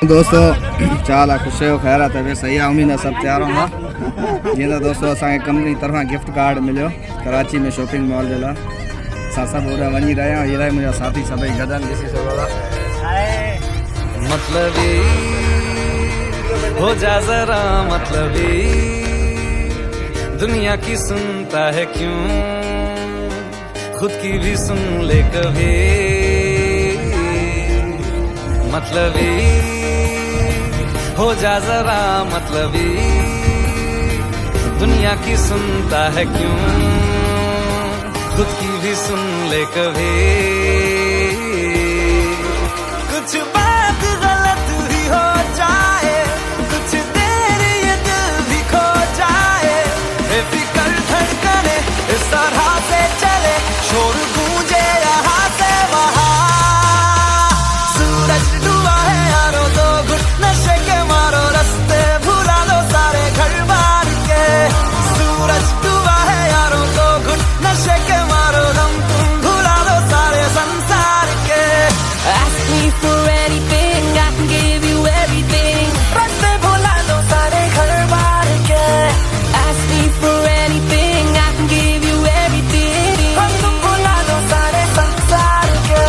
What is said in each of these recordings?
दोस्तों चाला खुश हो खैर आहे तबे सही आहे उम्मीद सब तैयार होगा जीअं त दोस्तों असांखे कंपनी तरफां गिफ्ट कार्ड मिलियो कराची में शॉपिंग मॉल जे लाइ असां सभु होॾे वञी रहिया आहियूं। इलाही मुंहिंजा साथी सभई गॾनि ॾिसी सघो था। मतलबी हो जा जरा मतलबी दुनिया की सुनता है क्यों खुद की भी सुन ले कभी। मतलबी हो जा जरा मतलबी दुनिया की सुनता है क्यों खुद की भी सुन ले कभी। कुछ बात गलत ही हो जाए कुछ देर ये दिल भी खो जाए बेफिक्र धड़कने इस तरह से चले शोर गूंजे यहाँ से वहाँ। सूरज डूबा है यारो तो घुट नशे के मारो रास्ते भुला लो सारे घर बार के। सूरज डूबा है यारो तो घुट नशे के मारो दम तुम भुला लो सारे संसार के। Ask me for anything, I can give you everything. रास्ते भुला लो सारे घर बार के। Ask me for anything, I can give you everything. हम तुम भुला लो सारे संसार के।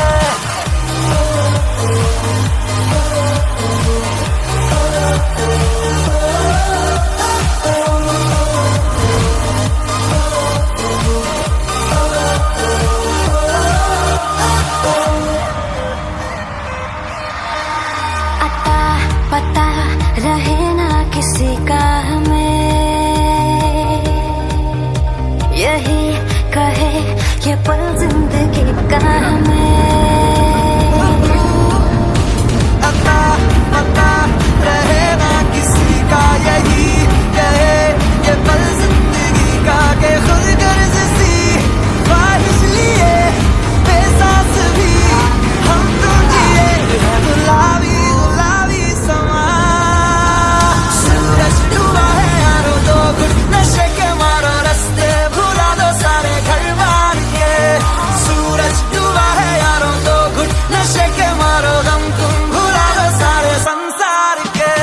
अता पता रहे ना किसी का हमें यही कहे ये पल जिंदगी का हमें। अता पता रहे ना किसी का यही कहे ये पल जिंदगी का के खुद गर्ज सी ख्वाहिश लिए बेसास भी हम तुम जिए गुलाबी गुलाबी समा। सूरज डूबा है यारो तो घुट नशे के मारो रास्ते भुला दो सारे घर बार के। सूरज डूबा है यारो तो घुट नशे के मारो गम तुम भुला दो सारे संसार के।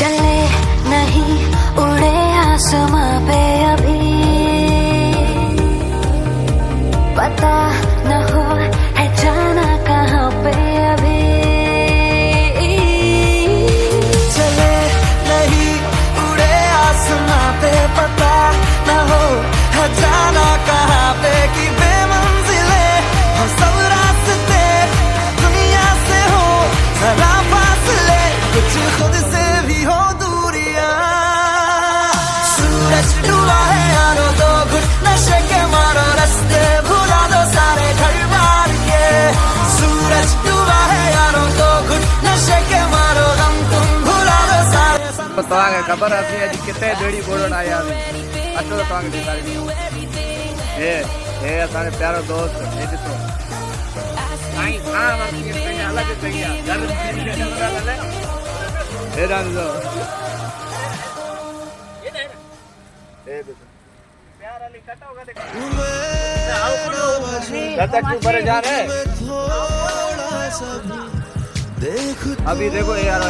चले नहीं उड़े आसमां पे अभी पता न हो है जाना कहाँ पे अभी। चले नहीं उड़े आसमां पे पता न हो है जाना कहाँ पे कि बेमंजिले हम सब रास्ते दुनिया से हो जरा फासले कुछ खुद से भी हो दूरियां। सूरज डूबा है यारो तो घुट नशे के मारो रास्ते भुला दो सारे घर बार के। सूरज डूबा है यारो तो घुट नशे के मारो गम तुम भुला दो सारे तव्हांखे ख़बर असीं अॼु किथे बेड़ी ॿोड़ण आया आहियूं। अचो त तव्हांखे ॾेखारींदुमि। हे असांजो प्यारो दोस्त हे ॾिसो साईं सां वरिती पंहिंजे अलॻि कई आहे घर हे ॾिसो हे ॾिसो लता क्यों परेशान है अभी देखो यार